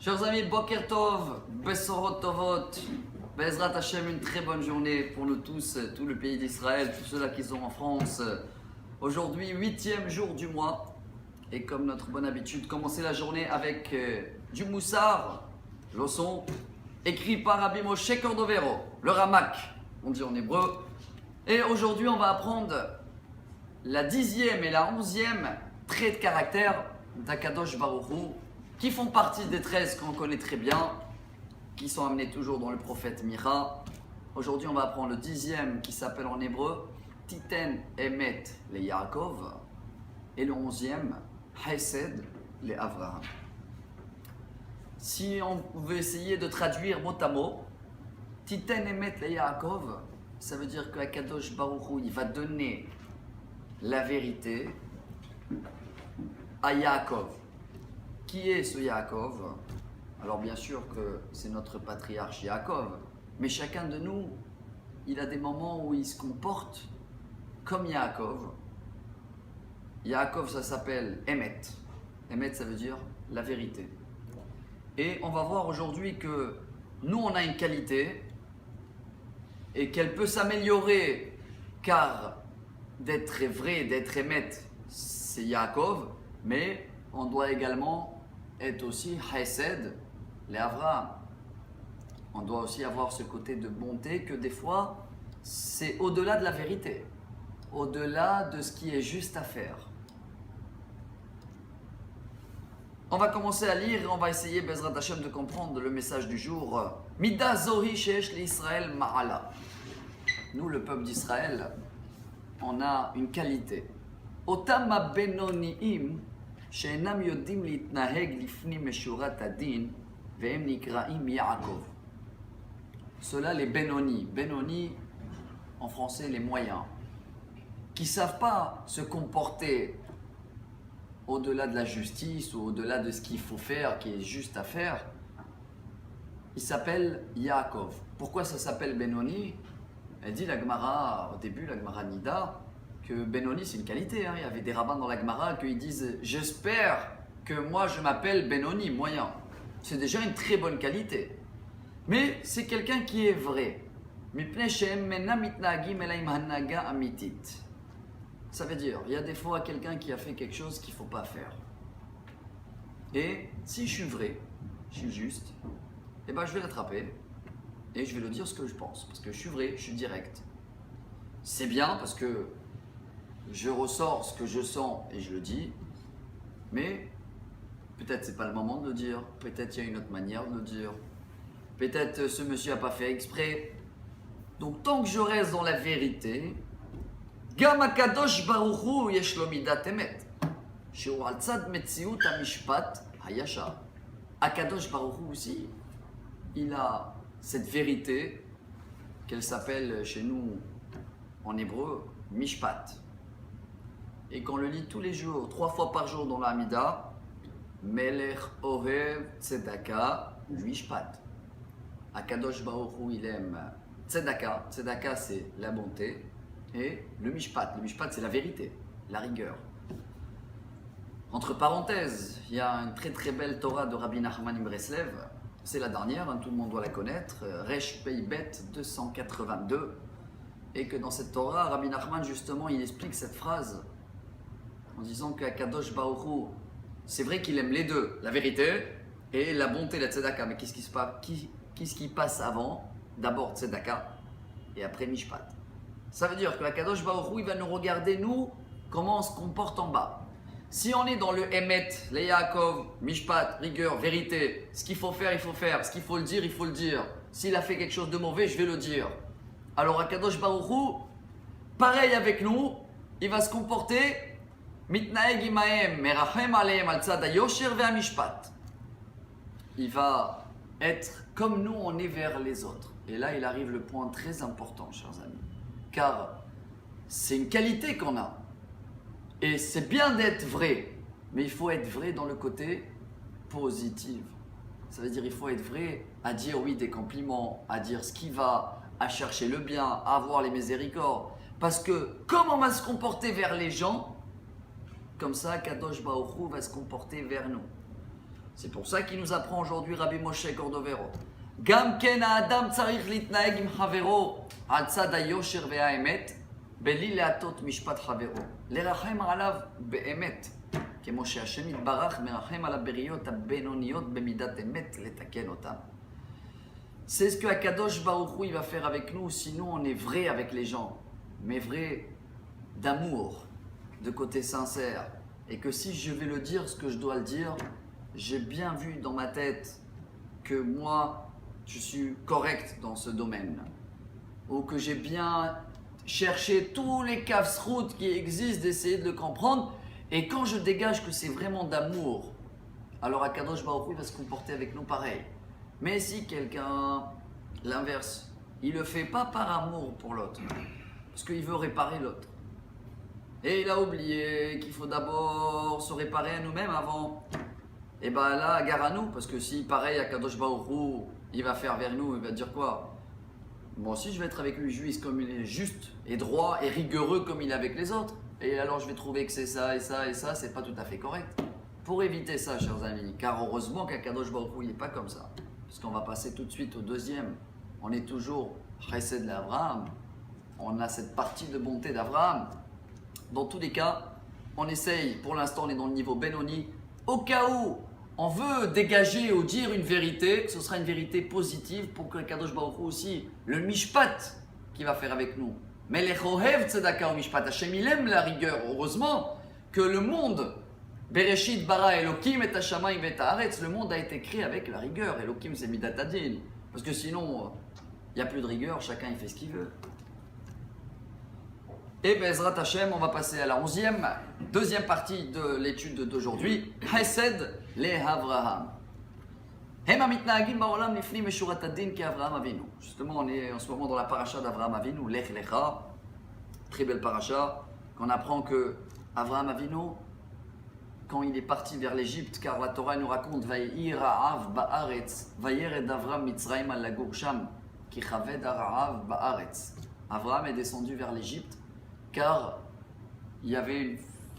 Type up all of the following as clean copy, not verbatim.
Chers amis, Boker Tov, Besorot Tovot, Bezrat Hashem, une très bonne journée pour nous tous, tout le pays d'Israël, tous ceux-là qui sont en France. Aujourd'hui, 8e jour du mois, et comme notre bonne habitude, commencer la journée avec du Moussar, leçon, écrit par Rabbi Moshe Cordovero, le Ramak, on dit en hébreu. Et aujourd'hui, on va apprendre la 10e et la 11e traits de caractère d'Akadosh Baruch Hu, qui font partie des 13 qu'on connaît très bien, qui sont amenés toujours dans le prophète Micha. Aujourd'hui, on va apprendre le 10e qui s'appelle en hébreu Titen Emet le Yaakov et le 11e Hesed le Avraham. Si on veut essayer de traduire mot à mot, Titen Emet le Yaakov, ça veut dire que Akadosh Baruch Hu, il va donner la vérité à Yaakov. Qui est ce Yaakov? Alors bien sûr que c'est notre patriarche Yaakov, mais chacun de nous, il a des moments où il se comporte comme Yaakov. Yaakov, ça s'appelle Emet. Emet, ça veut dire la vérité. Et on va voir aujourd'hui que nous, on a une qualité et qu'elle peut s'améliorer, car d'être vrai, d'être Emet, c'est Yaakov, mais on doit également être aussi Hesed, les Avraham. On doit aussi avoir ce côté de bonté que des fois, c'est au-delà de la vérité, au-delà de ce qui est juste à faire. On va commencer à lire et on va essayer, Bezrat Hashem, de comprendre le message du jour. Mida Zohi Sheesh l'Israël Ma'ala. Nous, le peuple d'Israël, on a une qualité. Otam benoniim שאינם יודעים להתנהג לפנים משורת הדין והם נקראים יעקב. Cela les Benoni. Benoni, en français, les moyens. Qui ne savent pas se comporter au-delà de la justice ou au-delà de ce qu'il faut faire, qui est juste à faire. Il s'appelle Yaakov. Pourquoi ça s'appelle Benoni? Elle dit la Gemara, au début, la Gemara Nida, que Benoni c'est une qualité, hein. Il y avait des rabbins dans la Gemara qui disent j'espère que moi je m'appelle Benoni, moyen. C'est déjà une très bonne qualité. Mais c'est quelqu'un qui est vrai. Ça veut dire, il y a des fois quelqu'un qui a fait quelque chose qu'il ne faut pas faire. Et si je suis vrai, je suis juste, eh ben je vais l'attraper et je vais lui dire ce que je pense. Parce que je suis vrai, je suis direct. C'est bien parce que je ressors ce que je sens et je le dis, mais peut-être c'est pas le moment de le dire, peut-être il y a une autre manière de le dire, peut-être ce monsieur n'a pas fait exprès. Donc tant que je reste dans la vérité, Gam Akadosh Baruch Hu yesh lo midat emet, shehu al tzad metziut hamishpat hayashar. Akadosh Baruch Hu aussi, il a cette vérité qu'elle s'appelle chez nous en hébreu Mishpat. Et qu'on le lit tous les jours, 3 fois par jour dans la Hamida, Melech Ohev Tzedaka Mishpat. Akadosh Baruch Hu, il aime Tzedaka. Tzedaka, c'est la bonté. Et le Mishpat. Le Mishpat, c'est la vérité, la rigueur. Entre parenthèses, il y a une très très belle Torah de Rabbi Nachman Breslev. C'est la dernière, hein, tout le monde doit la connaître. Resh Peibet 282. Et que dans cette Torah, Rabbi Nachman, justement, il explique cette phrase en disant qu'Akadosh Baruch Hu, c'est vrai qu'il aime les deux, la vérité et la bonté, la tzedaka. Mais qu'est-ce qui passe avant? D'abord tzedaka et après mishpat. Ça veut dire que Akadosh Baruch Hu, il va nous regarder, nous, comment on se comporte en bas. Si on est dans le Emet, le Yaakov, mishpat, rigueur, vérité, ce qu'il faut faire, il faut faire. Ce qu'il faut le dire, il faut le dire. S'il a fait quelque chose de mauvais, je vais le dire. Alors Akadosh Baruch Hu, pareil avec nous, il va se comporter mitnaeg imahem merachem alehem al tzad hayosher ve'hamishpat. Il va être comme nous, on est vers les autres. Et là, il arrive le point très important, chers amis. Car c'est une qualité qu'on a. Et c'est bien d'être vrai, mais il faut être vrai dans le côté positif. Ça veut dire il faut être vrai à dire oui des compliments, à dire ce qui va, à chercher le bien, à avoir les miséricordes. Parce que comme on va se comporter vers les gens, comme ça, Kadosh Baruch Hu va se comporter vers nous. C'est pour ça qu'il nous apprend aujourd'hui Rabbi Moshe Cordovero. Gam ken ha'adam tzarich litnaeg im havero al tzad hayosher ve'haemet beli le'atot mishpat havero lerachem alav be'emet כמו שהשם יתברך מרחם על הבריות הבינוניות במידת אמת לתקן אותם. C'est ce que Akadosh Baruch Hu il va faire avec nous, sinon on est vrai avec les gens, mais vrai d'amour, de côté sincère. Et que si je vais le dire ce que je dois le dire, j'ai bien vu dans ma tête que moi, je suis correct dans ce domaine. Ou que j'ai bien cherché tous les kafsroutes qui existent, d'essayer de le comprendre. Et quand je dégage que c'est vraiment d'amour, alors Akadosh Baruch Hu va se comporter avec nous pareil. Mais si quelqu'un, l'inverse, il ne le fait pas par amour pour l'autre, parce qu'il veut réparer l'autre, et il a oublié qu'il faut d'abord se réparer à nous-mêmes avant, et bien là, gare à nous, parce que si pareil Akadosh Baruch Hu, il va faire vers nous, il va dire quoi? Moi aussi je vais être avec lui juste comme il est juste et droit et rigoureux comme il est avec les autres. Et alors je vais trouver que c'est ça et ça et ça, c'est pas tout à fait correct. Pour éviter ça, chers amis, car heureusement qu'Akadosh Baruch Hu, il n'est pas comme ça. Parce qu'on va passer tout de suite au deuxième. On est toujours Chesed d'Abraham. On a cette partie de bonté d'Abraham. Dans tous les cas, on essaye, pour l'instant on est dans le niveau Benoni. Au cas où on veut dégager ou dire une vérité, ce sera une vérité positive pour que Akadosh Baruch Hu aussi, le mishpat qu'il va faire avec nous. Mais les chohev tzedaka ou mishpat, Hashem il aime la rigueur. Heureusement que le monde, Bereshit bara Elokim et Hashamayim et Haaretz, le monde a été créé avec la rigueur. Elokim c'est midat hadin. Parce que sinon, il n'y a plus de rigueur, chacun il fait ce qu'il veut. Et Bezrat Hashem, on va passer à la 11e, deuxième partie de l'étude d'aujourd'hui, Chesed le Avraham. Justement, on est en ce moment dans la paracha d'Avraham Avinu, Lech Lecha, très belle paracha, qu'on apprend que Avraham Avinu, quand il est parti vers l'Égypte, car la Torah nous raconte Vayir Ra'av ba'aretz, Vayered Avram Mitzrayim al lagur sham, ki chaved Ra'av ba'aretz. Avraham est descendu vers l'Égypte, car il y avait une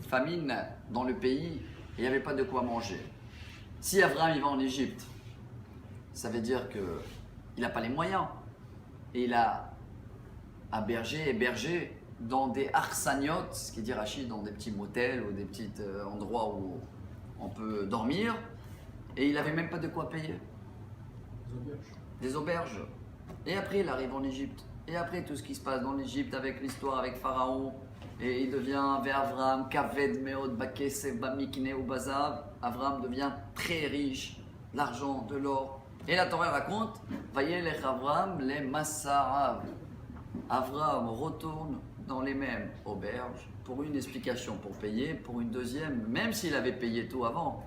famine dans le pays et il n'y avait pas de quoi manger. Si Avraham il va en Égypte, ça veut dire qu'il n'a pas les moyens. Et il a hébergé dans des arsaniot, ce qui dit Rachid, dans des petits motels ou des petits endroits où on peut dormir. Et il n'avait même pas de quoi payer. Des auberges. Et après, il arrive en Égypte. Et après, tout ce qui se passe dans l'Égypte avec l'histoire avec Pharaon. Et il devient vers Avram, Kaved Meod Bakesef Bamikne ou Bazav. Avram devient très riche, l'argent, de l'or. Et la Torah raconte, Vayelech Avram les Massarav. Avram retourne dans les mêmes auberges pour une explication, pour payer, pour une deuxième, même s'il avait payé tout avant.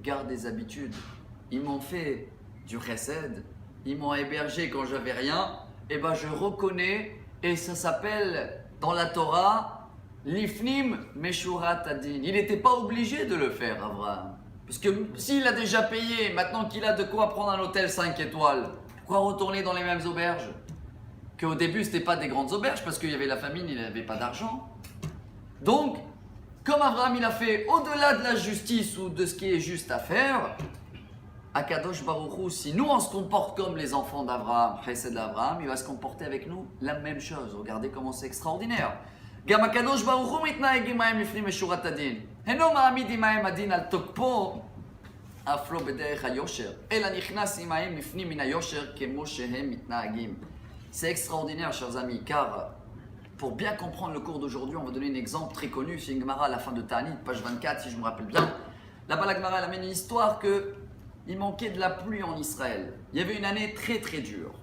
Garde des habitudes. Ils m'ont fait du chesed, ils m'ont hébergé quand j'avais rien, et ben je reconnais, et ça s'appelle dans la Torah, Lifnim Meshurat Adin. Il n'était pas obligé de le faire, Avram. Parce que s'il a déjà payé, maintenant qu'il a de quoi prendre un hôtel 5 étoiles, pourquoi retourner dans les mêmes auberges? Qu'au début, ce n'était pas des grandes auberges, parce qu'il y avait la famine, il n'avait pas d'argent. Donc, comme Abraham il a fait au-delà de la justice ou de ce qui est juste à faire, Akadosh Baruch Hu, si nous on se comporte comme les enfants d'Abraham, Chesed d'Abraham, il va se comporter avec nous la même chose. Regardez comment c'est extraordinaire. גם הקדוש ברוך הוא מתנהג עמהם לפנים משורת הדין. אינו מעמיד עמהם הדין על תוקפו, אף לא בדרך היושר, אלא נכנס עמהם לפנים מן היושר כמו שהם מתנהגים. C'est extraordinaire, chers amis, car pour bien comprendre le cours d'aujourd'hui, on va donner un exemple très connu. C'est une Gemara à la fin de Ta'anit, page 24, si je me rappelle bien. Là-bas, la Gemara elle amène une histoire qu'il manquait de la pluie en Israël. Il y avait une année très très dure.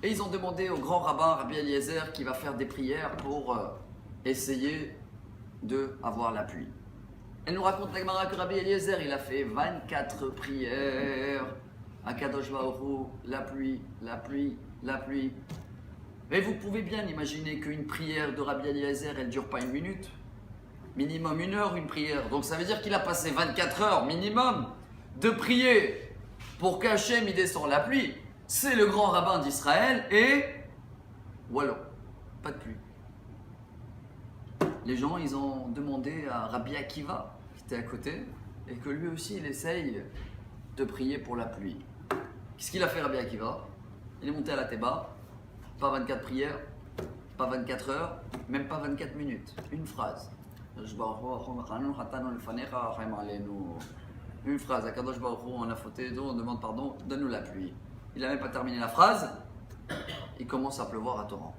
Et ils ont demandé au grand rabbin, Rabbi Eliezer, qui va faire des prières pour essayer d'avoir la pluie. Elle nous raconte la Gemara que Rabbi Eliezer, il a fait 24 prières. Akadosh Baruch Hu, la pluie, la pluie, la pluie. Mais vous pouvez bien imaginer qu'une prière de Rabbi Eliezer, elle ne dure pas une minute. Minimum 1 heure, une prière. Donc ça veut dire qu'il a passé 24 heures minimum de prier pour qu'Hachem il descende la pluie. C'est le grand rabbin d'Israël et voilà, pas de pluie. Les gens, ils ont demandé à Rabbi Akiva, qui était à côté, et que lui aussi il essaye de prier pour la pluie. Qu'est-ce qu'il a fait Rabbi Akiva? Il est monté à la Théba, pas 24 prières, pas 24 heures, même pas 24 minutes. Une phrase. Une phrase. Akadosh Baruch Hu, on a fauté, on demande pardon, donne-nous la pluie. Il n'a même pas terminé la phrase, il commence à pleuvoir à torrent.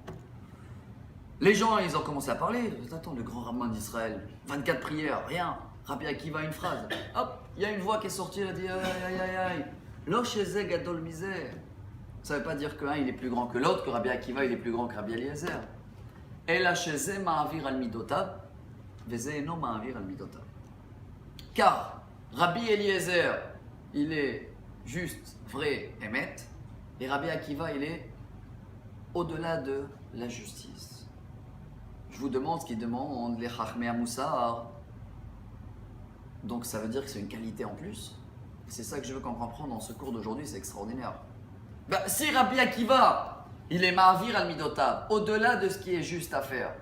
Les gens, ils ont commencé à parler. Attends, le grand rabbin d'Israël, 24 prières, rien. Rabbi Akiva, une phrase. Hop, il y a une voix qui est sortie, elle a dit aïe aïe aïe aïe. Lo sheze gadol mizeh. Ça ne veut pas dire qu'un il est plus grand que l'autre, que Rabbi Akiva il est plus grand que Rabbi Eliezer. Ela sheze ma'avir al midotav, veze eno ma'avir al midotav. Car Rabbi Eliezer, il est juste, vrai, émet, et Rabbi Akiva, il est au-delà de la justice. Je vous demande ce qu'ils demandent les Chachmei Moussar. Donc ça veut dire que c'est une qualité en plus. C'est ça que je veux qu'on comprenne dans ce cours d'aujourd'hui, c'est extraordinaire. Si Rabbi Akiva, il est Ma'avir al-Midotav, au-delà de ce qui est juste à faire,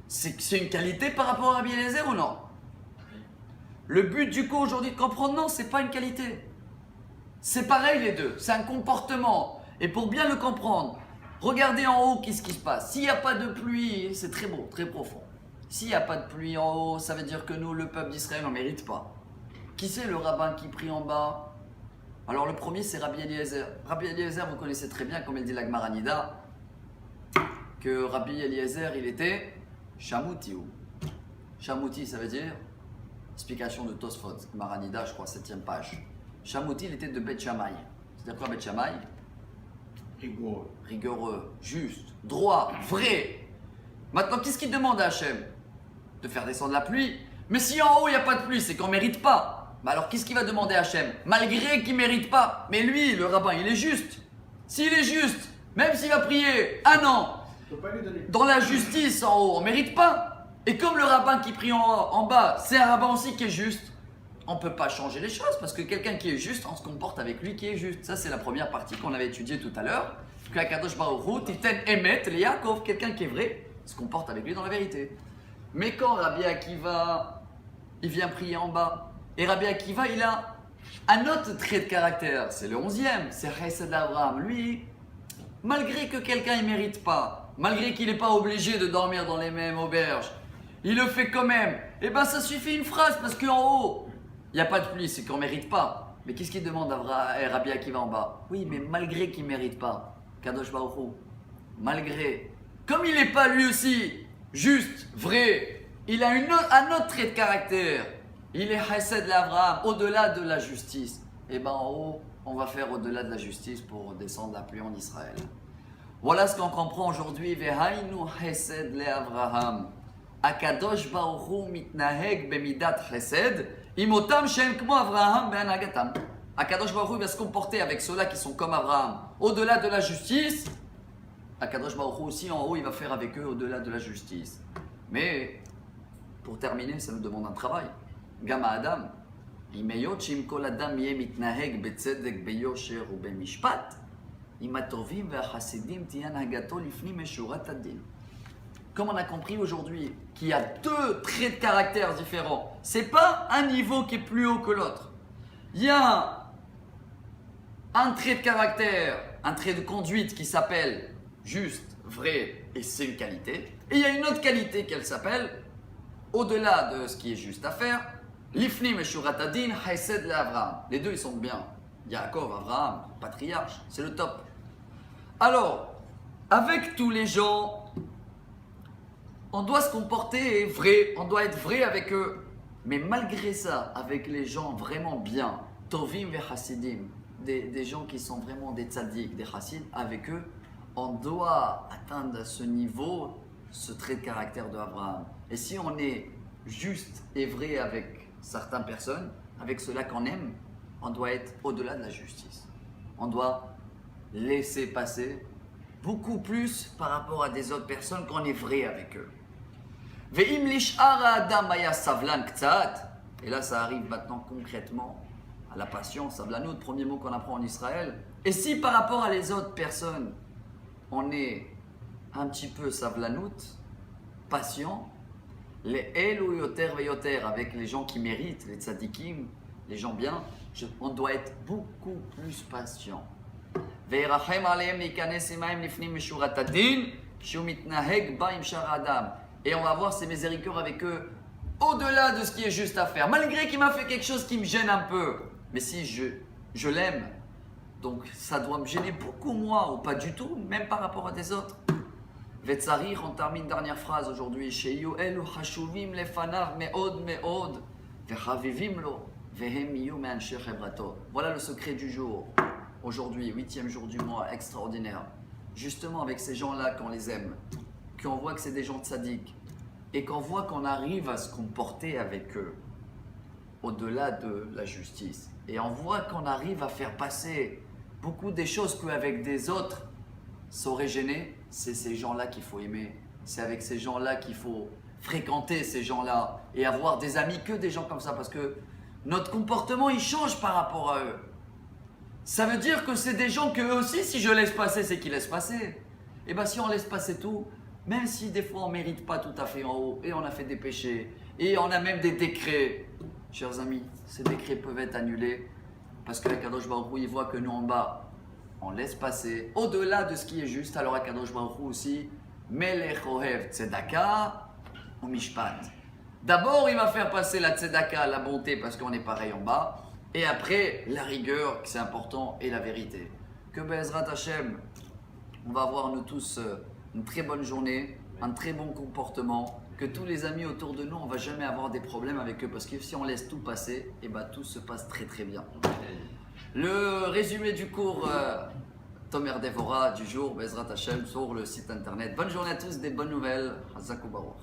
c'est une qualité par rapport à Rabbi Eliezer ou non? Le but du cours aujourd'hui de comprendre, non, c'est pas une qualité. C'est pareil les deux, c'est un comportement. Et pour bien le comprendre, regardez en haut qu'est-ce qui se passe. S'il n'y a pas de pluie, c'est très beau, très profond. S'il n'y a pas de pluie en haut, ça veut dire que nous, le peuple d'Israël, on ne mérite pas. Qui c'est le rabbin qui prie en bas? Alors le premier, c'est Rabbi Eliezer. Rabbi Eliezer, vous connaissez très bien, comme il dit la Gemara Nida, que Rabbi Eliezer, il était Shamouti. Shamouti, ça veut dire explication de Tosfot, Gemara Nida, je crois, 7e page. Shamouti, il était de Bet Shammai. C'est-à-dire quoi Bet Shammai? Rigoureux, juste, droit, vrai. Maintenant, qu'est-ce qu'il demande à Hachem? De faire descendre la pluie. Mais si en haut il n'y a pas de pluie, c'est qu'on ne mérite pas. Mais alors qu'est-ce qu'il va demander à Hachem? Malgré qu'il ne mérite pas. Mais lui, le rabbin, il est juste. S'il est juste, même s'il va prier un an dans la justice en haut, on ne mérite pas. Et comme le rabbin qui prie en bas, c'est un rabbin aussi qui est juste, on ne peut pas changer les choses parce que quelqu'un qui est juste, on se comporte avec lui qui est juste. Ça, c'est la première partie qu'on avait étudiée tout à l'heure. Que Akadosh Baruch Hu, Titen Emet, le Yaakov, quelqu'un qui est vrai, se comporte avec lui dans la vérité. Mais quand Rabbi Akiva, il vient prier en bas, et Rabbi Akiva, il a un autre trait de caractère, c'est le 11e, c'est Chesed Abraham. Lui, malgré que quelqu'un ne mérite pas, malgré qu'il n'est pas obligé de dormir dans les mêmes auberges, il le fait quand même. Et bien ça suffit une phrase, parce qu'en haut, il n'y a pas de pluie, c'est qu'on ne mérite pas. Mais qu'est-ce qu'il demande à Rabbi Akiva en bas? Oui, mais malgré qu'il ne mérite pas, Kadosh Baruch Hu, malgré, comme il n'est pas lui aussi juste, vrai, il a un autre trait de caractère. Il est Chesed l'Avraham, au-delà de la justice. Et bien en haut, on va faire au-delà de la justice pour descendre la pluie en Israël. Voilà ce qu'on comprend aujourd'hui. Vehainu Chesed l'Avraham. Akadosh Baruch Hu mitnaheg bemidat Chesed. Imotam shem kmo Avraham be'anagatam. Akadosh Baruch Hu va se comporter avec ceux-là qui sont comme Avraham. Au-delà de la justice, Akadosh Baruch Hu aussi en haut, il va faire avec eux au-delà de la justice. Mais pour terminer, ça nous demande un travail. Gama Adam, imeyot shim kol adam yeh mitnaheg betzedek beyosher u bemishpat, im hatovim ve'achasidim tiyan hagato lifni meshurat hadin. Comme on a compris aujourd'hui qu'il y a deux traits de caractère différents, c'est pas un niveau qui est plus haut que l'autre. Il y a un trait de caractère, un trait de conduite qui s'appelle juste, vrai, et c'est une qualité. Et il y a une autre qualité qu'elle s'appelle, au-delà de ce qui est juste à faire, l'ifni meshurat hadin, chesed l'Avraham. Les deux ils sont bien. Yaakov, Avraham, patriarche, c'est le top. Alors, avec tous les gens, on doit se comporter vrai, on doit être vrai avec eux. Mais malgré ça, avec les gens vraiment bien, Tovim ve Hasidim, des gens qui sont vraiment des tzaddik, des chassidim, avec eux, on doit atteindre ce niveau, ce trait de caractère de Abraham. Et si on est juste et vrai avec certaines personnes, avec ceux-là qu'on aime, on doit être au-delà de la justice. On doit laisser passer beaucoup plus par rapport à des autres personnes qu'on est vrai avec eux. Et là, ça arrive maintenant concrètement à la patience, savlanout, premier mot qu'on apprend en Israël. Et si par rapport à les autres personnes, on est un petit peu savlanout, patient, les el ou yoter ve yoter, avec les gens qui méritent, les tzadikim, les gens bien, on doit être beaucoup plus patient. וירחם עליהם להיכנס עמהם לפנים משורת הדין, שהוא מתנהג בה עם שאר האדם. Et on va voir ses miséricordes avec eux, au-delà de ce qui est juste à faire. Malgré qu'il m'a fait quelque chose qui me gêne un peu. Mais si je l'aime, donc ça doit me gêner beaucoup moi, ou pas du tout, même par rapport à des autres. Vetzarir, on termine dernière phrase aujourd'hui. Sheyu elu hashuvim lefanav meod meod, vechavivim lo, vehem yu me'anshe chebrato. Voilà le secret du jour. Aujourd'hui, 8e jour du mois, extraordinaire. Justement avec ces gens-là qu'on les aime, qu'on voit que c'est des gens tzaddik, et qu'on voit qu'on arrive à se comporter avec eux, au-delà de la justice. Et on voit qu'on arrive à faire passer beaucoup des choses qu'avec des autres, ça aurait gêné. C'est ces gens-là qu'il faut aimer. C'est avec ces gens-là qu'il faut fréquenter ces gens-là et avoir des amis que des gens comme ça, parce que notre comportement, il change par rapport à eux. Ça veut dire que c'est des gens que eux aussi, si je laisse passer, c'est qu'ils laissent passer. Et bien si on laisse passer tout, même si des fois on ne mérite pas tout à fait en haut, et on a fait des péchés, et on a même des décrets, chers amis, ces décrets peuvent être annulés, parce que Akadosh Baruch Hu, il voit que nous en bas, on laisse passer, au-delà de ce qui est juste. Alors Akadosh Baruch Hu aussi, Melech Ohev Tzedaka ou Mishpat. D'abord, il va faire passer la Tzedaka, la bonté, parce qu'on est pareil en bas, et après, la rigueur, c'est important, et la vérité. Que Be'ezrat Hashem, on va avoir nous tous une très bonne journée, un très bon comportement, que tous les amis autour de nous, on ne va jamais avoir des problèmes avec eux, parce que si on laisse tout passer, et ben tout se passe très très bien. Le résumé du cours Tomer Devora du jour, Be'ezrat Hashem, sur le site internet. Bonne journée à tous, des bonnes nouvelles. Hazakou Baruch.